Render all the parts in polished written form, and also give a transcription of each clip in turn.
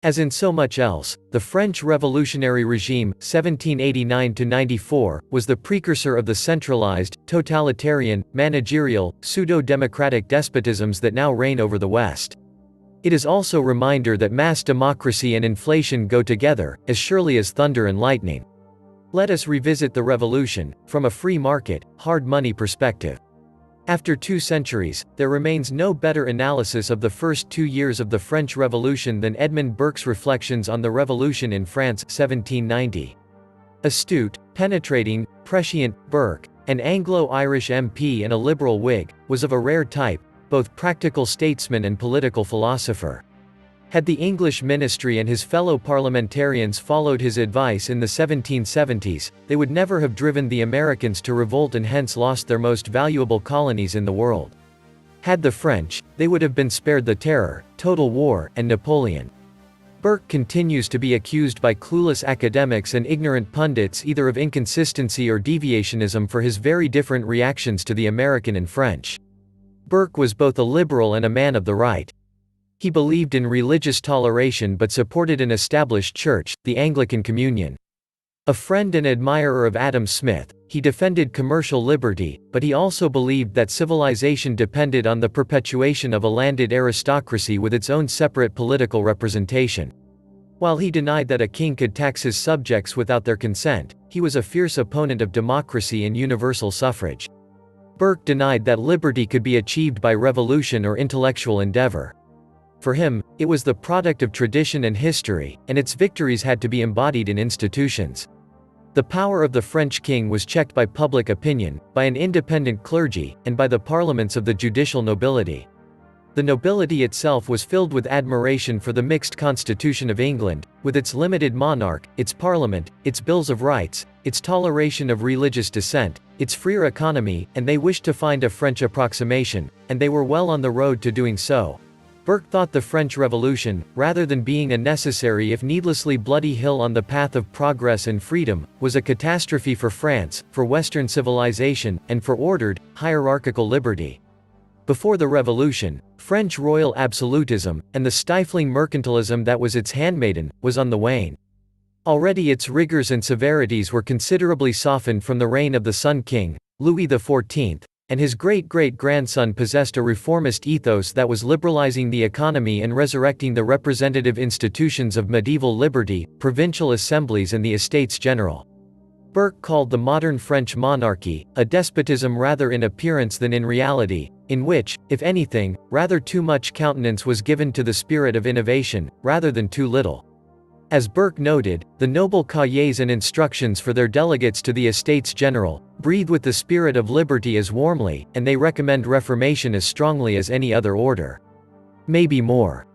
As in so much else, the French revolutionary regime, 1789–94, was the precursor of the centralized, totalitarian, managerial, pseudo-democratic despotisms that now reign over the West. It is also a reminder that mass democracy and inflation go together, as surely as thunder and lightning. Let us revisit the revolution, from a free market, hard money perspective. After 2 centuries, there remains no better analysis of the first 2 years of the French Revolution than Edmund Burke's reflections on the Revolution in France, 1790. Astute, penetrating, prescient, Burke, an Anglo-Irish MP and a liberal Whig, was of a rare type, both practical statesman and political philosopher. Had the English ministry and his fellow parliamentarians followed his advice in the 1770s, they would never have driven the Americans to revolt and hence lost their most valuable colonies in the world. Had the French, they would have been spared the Terror, Total War, and Napoleon. Burke continues to be accused by clueless academics and ignorant pundits either of inconsistency or deviationism for his very different reactions to the American and French. Burke was both a liberal and a man of the right. He believed in religious toleration but supported an established church, the Anglican Communion. A friend and admirer of Adam Smith, he defended commercial liberty, but he also believed that civilization depended on the perpetuation of a landed aristocracy with its own separate political representation. While he denied that a king could tax his subjects without their consent, he was a fierce opponent of democracy and universal suffrage. Burke denied that liberty could be achieved by revolution or intellectual endeavor. For him, it was the product of tradition and history, and its victories had to be embodied in institutions. The power of the French king was checked by public opinion, by an independent clergy, and by the parliaments of the judicial nobility. The nobility itself was filled with admiration for the mixed constitution of England, with its limited monarch, its parliament, its bills of rights, its toleration of religious dissent, its freer economy, and they wished to find a French approximation, and they were well on the road to doing so. Burke thought the French Revolution, rather than being a necessary if needlessly bloody hill on the path of progress and freedom, was a catastrophe for France, for Western civilization, and for ordered, hierarchical liberty. Before the Revolution, French royal absolutism, and the stifling mercantilism that was its handmaiden, was on the wane. Already its rigors and severities were considerably softened from the reign of the Sun King, Louis XIV, and his great-great-grandson possessed a reformist ethos that was liberalizing the economy and resurrecting the representative institutions of medieval liberty, provincial assemblies and the Estates General. Burke called the modern French monarchy, a despotism rather in appearance than in reality, in which, if anything, rather too much countenance was given to the spirit of innovation, rather than too little. As Burke noted, the noble cahiers and instructions for their delegates to the Estates General breathe with the spirit of liberty as warmly, and they recommend reformation as strongly as any other order. Maybe more.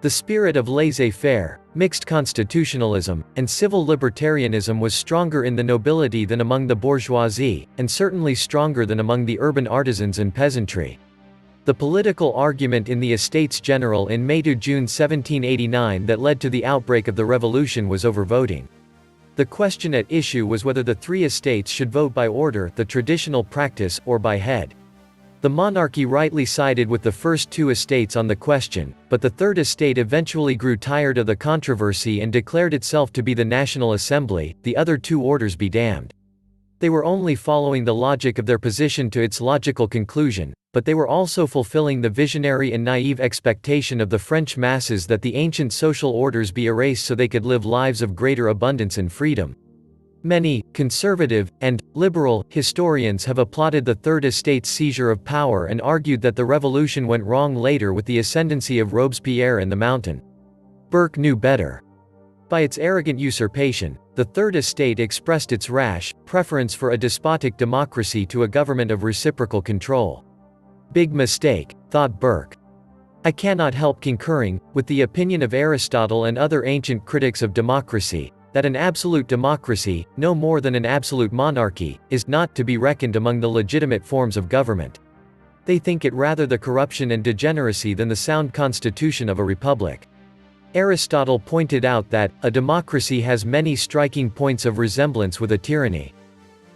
The spirit of laissez-faire, mixed constitutionalism, and civil libertarianism was stronger in the nobility than among the bourgeoisie, and certainly stronger than among the urban artisans and peasantry. The political argument in the Estates General in May to June 1789 that led to the outbreak of the Revolution was over voting. The question at issue was whether the 3 estates should vote by order, the traditional practice, or by head. The monarchy rightly sided with the first 2 estates on the question, but the Third Estate eventually grew tired of the controversy and declared itself to be the National Assembly, the other 2 orders be damned. They were only following the logic of their position to its logical conclusion, but they were also fulfilling the visionary and naive expectation of the French masses that the ancient social orders be erased so they could live lives of greater abundance and freedom. Many, conservative, and liberal, historians have applauded the Third Estate's seizure of power and argued that the revolution went wrong later with the ascendancy of Robespierre and the Mountain. Burke knew better. By its arrogant usurpation, the Third Estate expressed its rash preference for a despotic democracy to a government of reciprocal control. Big mistake, thought Burke. I cannot help concurring with the opinion of Aristotle and other ancient critics of democracy, that an absolute democracy, no more than an absolute monarchy, is not to be reckoned among the legitimate forms of government. They think it rather the corruption and degeneracy than the sound constitution of a republic. Aristotle pointed out that a democracy has many striking points of resemblance with a tyranny.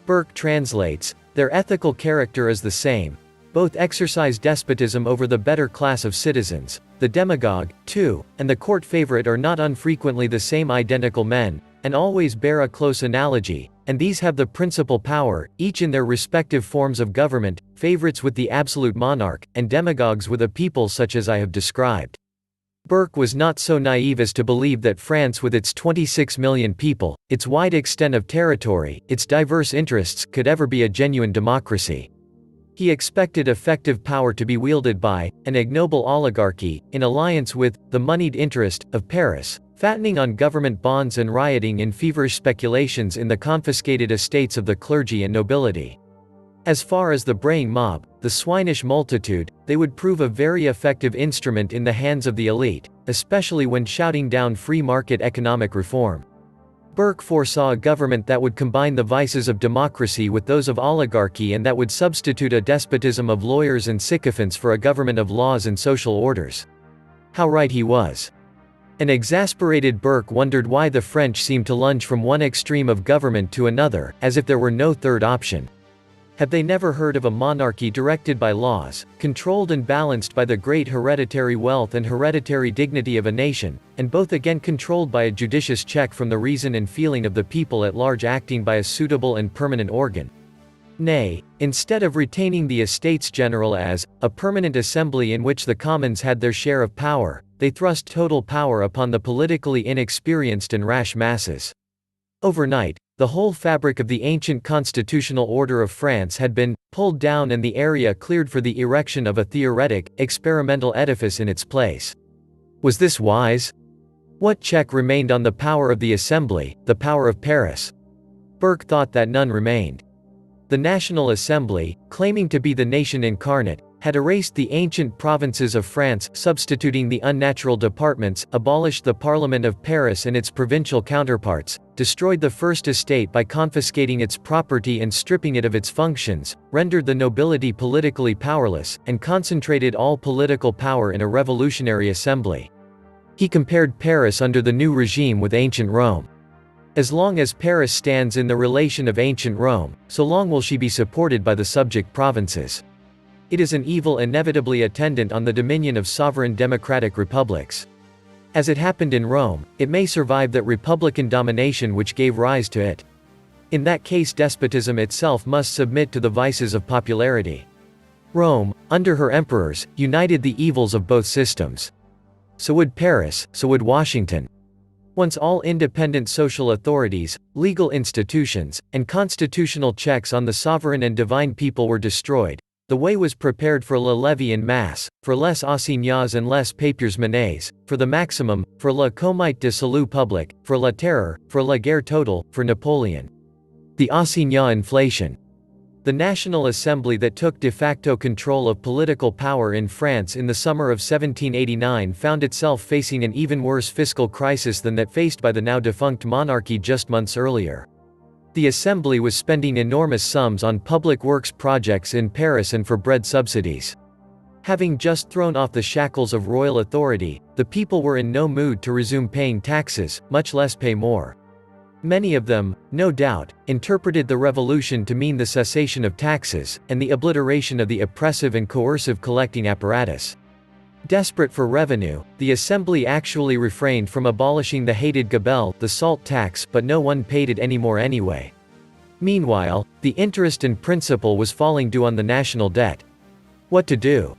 Burke translates, their ethical character is the same. Both exercise despotism over the better class of citizens. The demagogue, too, and the court favorite are not unfrequently the same identical men, and always bear a close analogy, and these have the principal power, each in their respective forms of government, favorites with the absolute monarch, and demagogues with a people such as I have described. Burke was not so naive as to believe that France with its 26 million people, its wide extent of territory, its diverse interests, could ever be a genuine democracy. He expected effective power to be wielded by an ignoble oligarchy, in alliance with the moneyed interest of Paris, fattening on government bonds and rioting in feverish speculations in the confiscated estates of the clergy and nobility. As far as the braying mob, the swinish multitude, they would prove a very effective instrument in the hands of the elite, especially when shouting down free market economic reform. Burke foresaw a government that would combine the vices of democracy with those of oligarchy and that would substitute a despotism of lawyers and sycophants for a government of laws and social orders. How right he was. An exasperated Burke wondered why the French seemed to lunge from one extreme of government to another, as if there were no third option. Had they never heard of a monarchy directed by laws, controlled and balanced by the great hereditary wealth and hereditary dignity of a nation, and both again controlled by a judicious check from the reason and feeling of the people at large acting by a suitable and permanent organ? Nay, instead of retaining the Estates General as a permanent assembly in which the commons had their share of power, they thrust total power upon the politically inexperienced and rash masses. Overnight, the whole fabric of the ancient constitutional order of France had been pulled down and the area cleared for the erection of a theoretic, experimental edifice in its place. Was this wise? What check remained on the power of the Assembly, the power of Paris? Burke thought that none remained. The National Assembly, claiming to be the nation incarnate, had erased the ancient provinces of France, substituting the unnatural departments, abolished the Parliament of Paris and its provincial counterparts, destroyed the First Estate by confiscating its property and stripping it of its functions, rendered the nobility politically powerless, and concentrated all political power in a revolutionary assembly. He compared Paris under the new regime with ancient Rome. As long as Paris stands in the relation of ancient Rome, so long will she be supported by the subject provinces. It is an evil inevitably attendant on the dominion of sovereign democratic republics. As it happened in Rome, it may survive that republican domination which gave rise to it. In that case despotism itself must submit to the vices of popularity. Rome, under her emperors, united the evils of both systems. So would Paris, so would Washington. Once all independent social authorities, legal institutions, and constitutional checks on the sovereign and divine people were destroyed, the way was prepared for la levée en masse, for les assignats and les papiers menés, for the maximum, for la comite de salut public, for la terror, for la guerre totale, for Napoleon. The assignat inflation. The National Assembly that took de facto control of political power in France in the summer of 1789 found itself facing an even worse fiscal crisis than that faced by the now defunct monarchy just months earlier. The Assembly was spending enormous sums on public works projects in Paris and for bread subsidies. Having just thrown off the shackles of royal authority, the people were in no mood to resume paying taxes, much less pay more. Many of them, no doubt, interpreted the revolution to mean the cessation of taxes, and the obliteration of the oppressive and coercive collecting apparatus. Desperate for revenue, the Assembly actually refrained from abolishing the hated gabelle, the salt tax, but no one paid it anymore anyway. Meanwhile, the interest and principal was falling due on the national debt. What to do?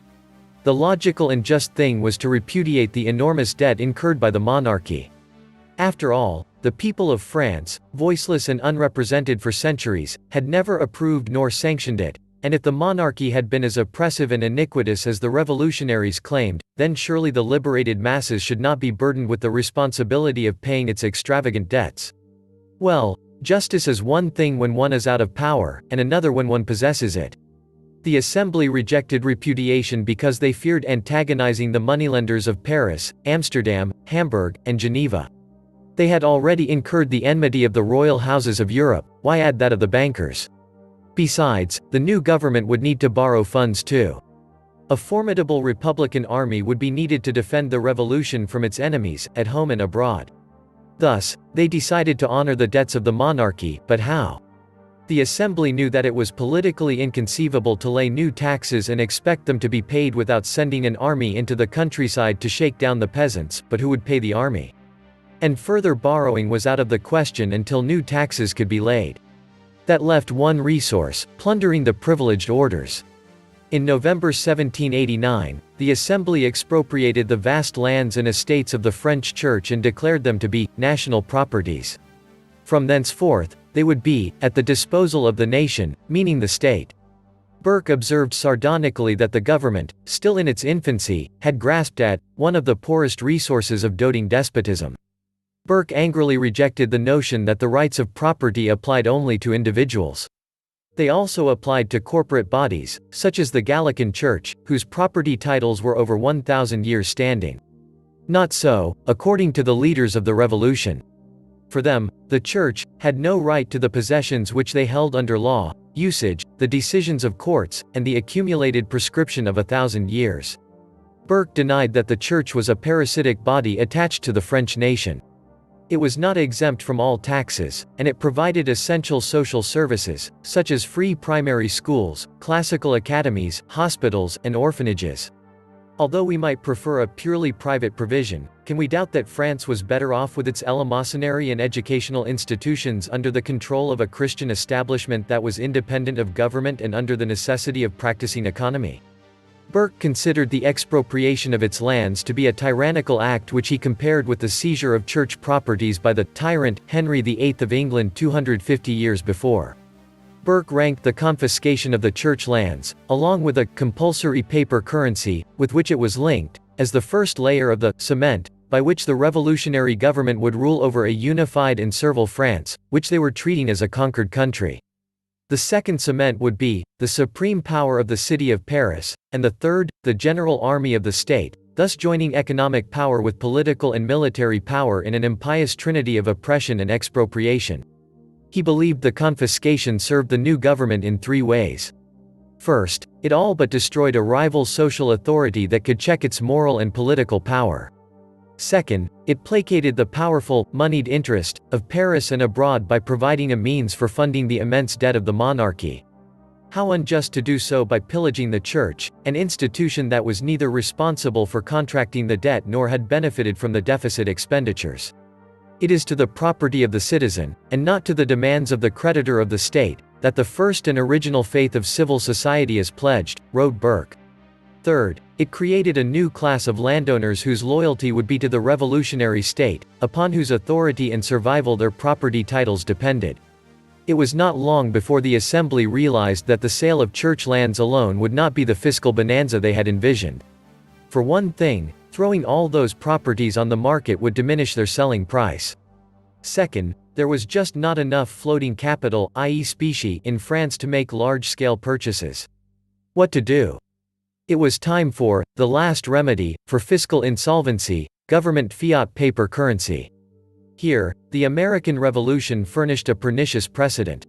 The logical and just thing was to repudiate the enormous debt incurred by the monarchy. After all, the people of France, voiceless and unrepresented for centuries, had never approved nor sanctioned it, and if the monarchy had been as oppressive and iniquitous as the revolutionaries claimed, then surely the liberated masses should not be burdened with the responsibility of paying its extravagant debts. Well, justice is one thing when one is out of power, and another when one possesses it. The Assembly rejected repudiation because they feared antagonizing the moneylenders of Paris, Amsterdam, Hamburg, and Geneva. They had already incurred the enmity of the royal houses of Europe, why add that of the bankers? Besides, the new government would need to borrow funds too. A formidable Republican army would be needed to defend the revolution from its enemies, at home and abroad. Thus, they decided to honor the debts of the monarchy, but how? The assembly knew that it was politically inconceivable to lay new taxes and expect them to be paid without sending an army into the countryside to shake down the peasants, but who would pay the army? And further borrowing was out of the question until new taxes could be laid. That left one resource: plundering the privileged orders. In November 1789, the Assembly expropriated the vast lands and estates of the French Church and declared them to be national properties. From thenceforth, they would be at the disposal of the nation, meaning the state. Burke observed sardonically that the government, still in its infancy, had grasped at one of the poorest resources of doting despotism. Burke angrily rejected the notion that the rights of property applied only to individuals. They also applied to corporate bodies, such as the Gallican Church, whose property titles were over 1,000 years standing. Not so, according to the leaders of the Revolution. For them, the Church had no right to the possessions which they held under law, usage, the decisions of courts, and the accumulated prescription of 1,000 years. Burke denied that the Church was a parasitic body attached to the French nation. It was not exempt from all taxes, and it provided essential social services, such as free primary schools, classical academies, hospitals, and orphanages. Although we might prefer a purely private provision, can we doubt that France was better off with its eleemosynary and educational institutions under the control of a Christian establishment that was independent of government and under the necessity of practicing economy? Burke considered the expropriation of its lands to be a tyrannical act which he compared with the seizure of church properties by the tyrant Henry VIII of England 250 years before. Burke ranked the confiscation of the church lands, along with a compulsory paper currency, with which it was linked, as the first layer of the cement, by which the revolutionary government would rule over a unified and servile France, which they were treating as a conquered country. The second cement would be the supreme power of the city of Paris, and the third, the general army of the state, thus joining economic power with political and military power in an impious trinity of oppression and expropriation. He believed the confiscation served the new government in three ways. First, it all but destroyed a rival social authority that could check its moral and political power. Second, it placated the powerful, moneyed interest of Paris and abroad by providing a means for funding the immense debt of the monarchy. How unjust to do so by pillaging the church, an institution that was neither responsible for contracting the debt nor had benefited from the deficit expenditures. It is to the property of the citizen, and not to the demands of the creditor of the state, that the first and original faith of civil society is pledged, wrote Burke. Third, it created a new class of landowners whose loyalty would be to the revolutionary state, upon whose authority and survival their property titles depended. It was not long before the Assembly realized that the sale of church lands alone would not be the fiscal bonanza they had envisioned. For one thing, throwing all those properties on the market would diminish their selling price. Second, there was just not enough floating capital, i.e. specie, in France to make large-scale purchases. What to do? It was time for the last remedy for fiscal insolvency: government fiat paper currency. Here, the American Revolution furnished a pernicious precedent.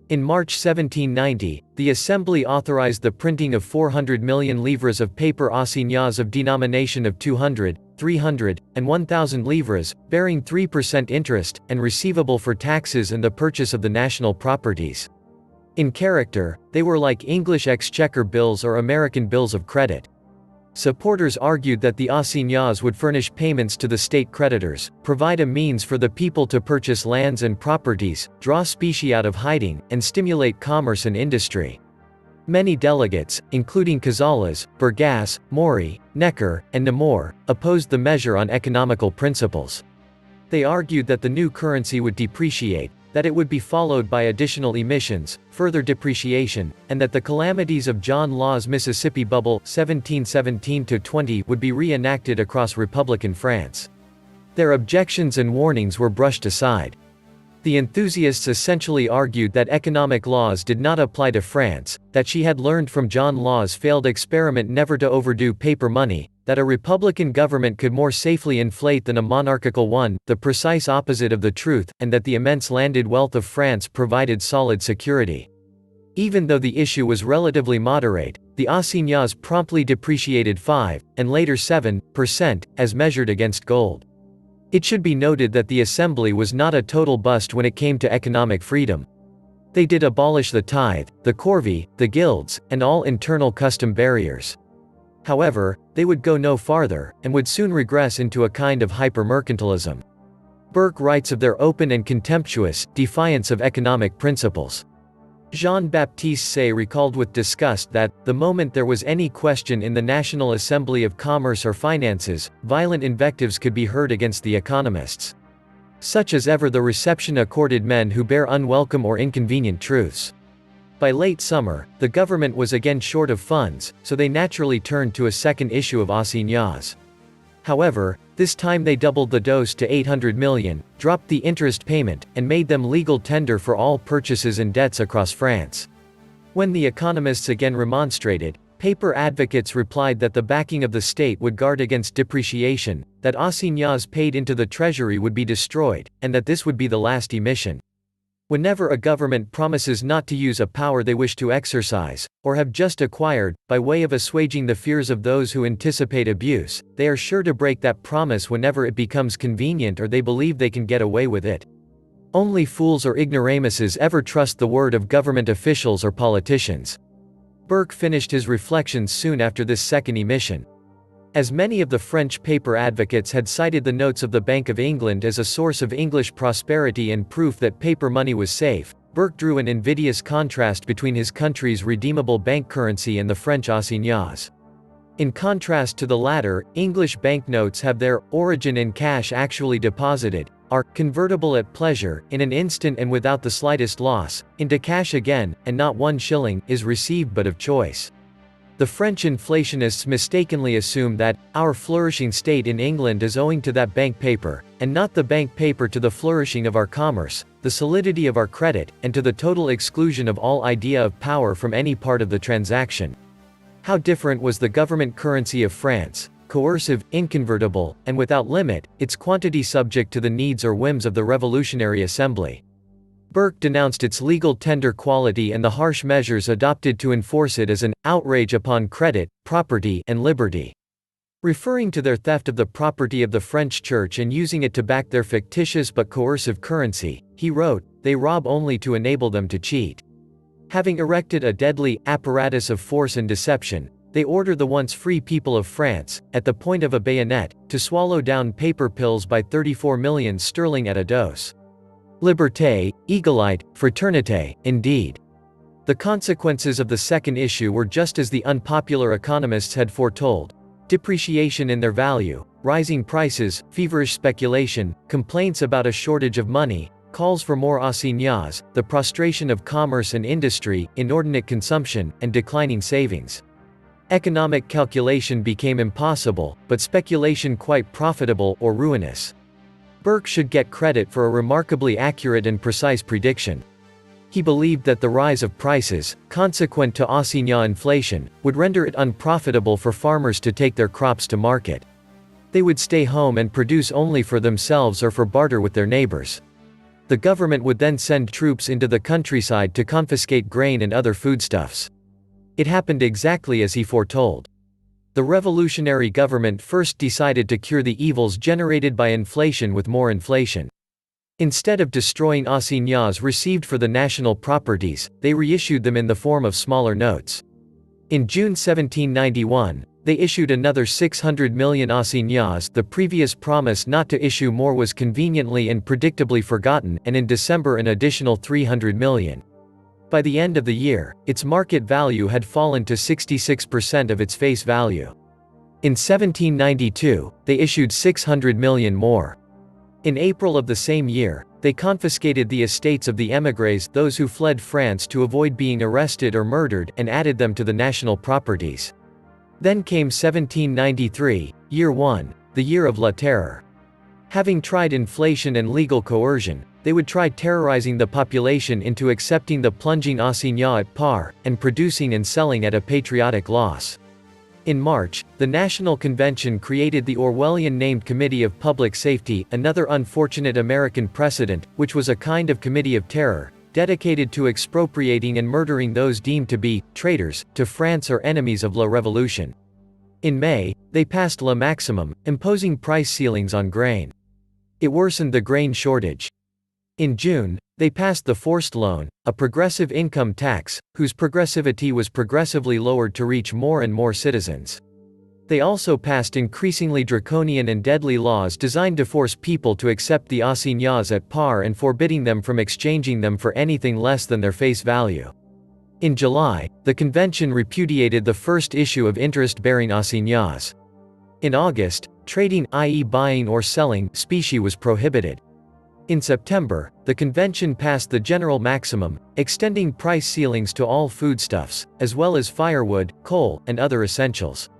In March 1790, the Assembly authorized the printing of 400 million livres of paper assignats of denomination of 200, 300, and 1,000 livres, bearing 3% interest, and receivable for taxes and the purchase of the national properties. In character, they were like English exchequer bills or American bills of credit. Supporters argued that the assignats would furnish payments to the state creditors, provide a means for the people to purchase lands and properties, draw specie out of hiding, and stimulate commerce and industry. Many delegates, including Cazalas, Bergasse, Maury, Necker, and Nemours, opposed the measure on economical principles. They argued that the new currency would depreciate, that it would be followed by additional emissions, further depreciation, and that the calamities of John Law's Mississippi Bubble 1717–20 would be reenacted across Republican France. Their objections and warnings were brushed aside. The enthusiasts essentially argued that economic laws did not apply to France, that she had learned from John Law's failed experiment never to overdo paper money, that a republican government could more safely inflate than a monarchical one, the precise opposite of the truth, and that the immense landed wealth of France provided solid security. Even though the issue was relatively moderate, the assignats promptly depreciated 5, and later 7%, as measured against gold. It should be noted that the Assembly was not a total bust when it came to economic freedom. They did abolish the tithe, the corvée, the guilds, and all internal custom barriers. However, they would go no farther, and would soon regress into a kind of hyper-mercantilism. Burke writes of their open and contemptuous defiance of economic principles. Jean-Baptiste Say recalled with disgust that, the moment there was any question in the National Assembly of Commerce or Finances, violent invectives could be heard against the economists. Such as ever the reception accorded men who bear unwelcome or inconvenient truths. By late summer, the government was again short of funds, so they naturally turned to a second issue of assignats. However, this time they doubled the dose to 800 million, dropped the interest payment, and made them legal tender for all purchases and debts across France. When the economists again remonstrated, paper advocates replied that the backing of the state would guard against depreciation, that assignats paid into the treasury would be destroyed, and that this would be the last emission. Whenever a government promises not to use a power they wish to exercise, or have just acquired, by way of assuaging the fears of those who anticipate abuse, they are sure to break that promise whenever it becomes convenient or they believe they can get away with it. Only fools or ignoramuses ever trust the word of government officials or politicians. Burke finished his reflections soon after this second emission. As many of the French paper advocates had cited the notes of the Bank of England as a source of English prosperity and proof that paper money was safe, Burke drew an invidious contrast between his country's redeemable bank currency and the French assignats. In contrast to the latter, English banknotes have their origin in cash actually deposited, are convertible at pleasure, in an instant and without the slightest loss, into cash again, and not 1 shilling is received but of choice. The French inflationists mistakenly assume that our flourishing state in England is owing to that bank paper, and not the bank paper to the flourishing of our commerce, the solidity of our credit, and to the total exclusion of all idea of power from any part of the transaction. How different was the government currency of France, coercive, inconvertible, and without limit, its quantity subject to the needs or whims of the Revolutionary Assembly. Burke denounced its legal tender quality and the harsh measures adopted to enforce it as an outrage upon credit, property, and liberty. Referring to their theft of the property of the French Church and using it to back their fictitious but coercive currency, he wrote, "They rob only to enable them to cheat." Having erected a deadly apparatus of force and deception, they order the once free people of France, at the point of a bayonet, to swallow down paper pills by 34 million sterling at a dose. Liberté, égalité, fraternité, indeed. The consequences of the second issue were just as the unpopular economists had foretold: depreciation in their value, rising prices, feverish speculation, complaints about a shortage of money, calls for more assignats, the prostration of commerce and industry, inordinate consumption, and declining savings. Economic calculation became impossible, but speculation quite profitable or ruinous. Burke should get credit for a remarkably accurate and precise prediction. He believed that the rise of prices, consequent to assignat inflation, would render it unprofitable for farmers to take their crops to market. They would stay home and produce only for themselves or for barter with their neighbors. The government would then send troops into the countryside to confiscate grain and other foodstuffs. It happened exactly as he foretold. The revolutionary government first decided to cure the evils generated by inflation with more inflation. Instead of destroying assignats received for the national properties, they reissued them in the form of smaller notes. In June 1791, they issued another 600 million assignats. The previous promise not to issue more was conveniently and predictably forgotten, and in December an additional 300 million. By the end of the year, its market value had fallen to 66% of its face value. In 1792, they issued 600 million more. In April of the same year, they confiscated the estates of the émigrés, those who fled France to avoid being arrested or murdered, and added them to the national properties. Then came 1793, year 1, the year of La Terror. Having tried inflation and legal coercion, they would try terrorizing the population into accepting the plunging assignat at par, and producing and selling at a patriotic loss. In March, the National Convention created the Orwellian-named Committee of Public Safety, another unfortunate American precedent, which was a kind of committee of terror, dedicated to expropriating and murdering those deemed to be traitors to France or enemies of La Revolution. In May, they passed La Maximum, imposing price ceilings on grain. It worsened the grain shortage. In June, they passed the forced loan, a progressive income tax, whose progressivity was progressively lowered to reach more and more citizens. They also passed increasingly draconian and deadly laws designed to force people to accept the assignats at par and forbidding them from exchanging them for anything less than their face value. In July, the convention repudiated the first issue of interest-bearing assignats. In August, trading, i.e. buying or selling, specie was prohibited. In September, the convention passed the general maximum, extending price ceilings to all foodstuffs, as well as firewood, coal, and other essentials.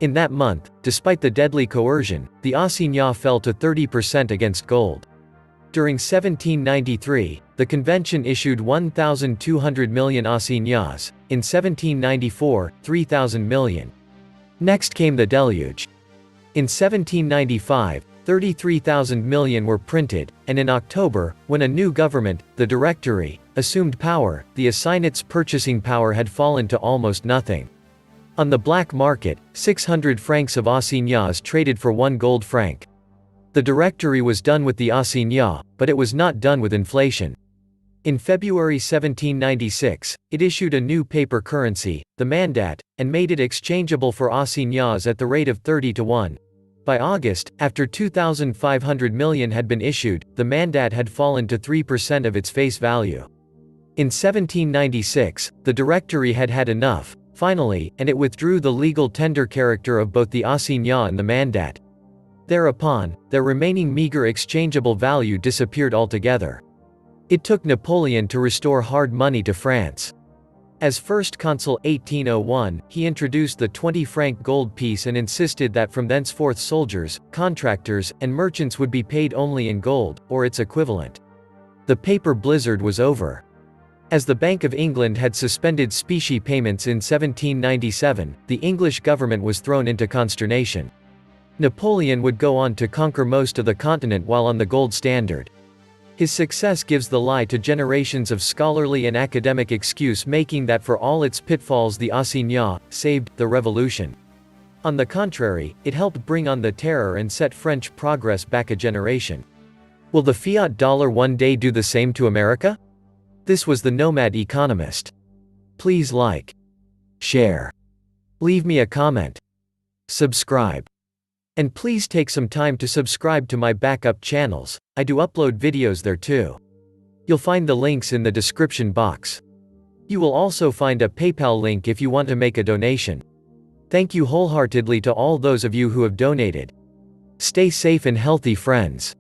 In that month, despite the deadly coercion, the assignat fell to 30% against gold. During 1793, the convention issued 1,200 million assignats, in 1794, 3,000 million. Next came the deluge. In 1795, 33,000 million were printed, and in October, when a new government, the Directory, assumed power, the assignats' purchasing power had fallen to almost nothing. On the black market, 600 francs of assignats traded for 1 gold franc. The Directory was done with the assignat, but it was not done with inflation. In February 1796, it issued a new paper currency, the mandat, and made it exchangeable for assignats at the rate of 30 to 1. By August, after 2,500 million had been issued, the mandat had fallen to 3% of its face value. In 1796, the Directory had had enough, finally, and it withdrew the legal tender character of both the assignat and the mandat. Thereupon, their remaining meager exchangeable value disappeared altogether. It took Napoleon to restore hard money to France. As First Consul 1801, he introduced the 20-franc gold piece and insisted that from thenceforth soldiers, contractors, and merchants would be paid only in gold, or its equivalent. The paper blizzard was over. As the Bank of England had suspended specie payments in 1797, the English government was thrown into consternation. Napoleon would go on to conquer most of the continent while on the gold standard. His success gives the lie to generations of scholarly and academic excuse making that for all its pitfalls the assignat saved the revolution. On the contrary, it helped bring on the terror and set French progress back a generation. Will the fiat dollar one day do the same to America? This was the Nomad Economist. Please like, share, leave me a comment, subscribe. And please take some time to subscribe to my backup channels, I do upload videos there too. You'll find the links in the description box. You will also find a PayPal link if you want to make a donation. Thank you wholeheartedly to all those of you who have donated. Stay safe and healthy, friends.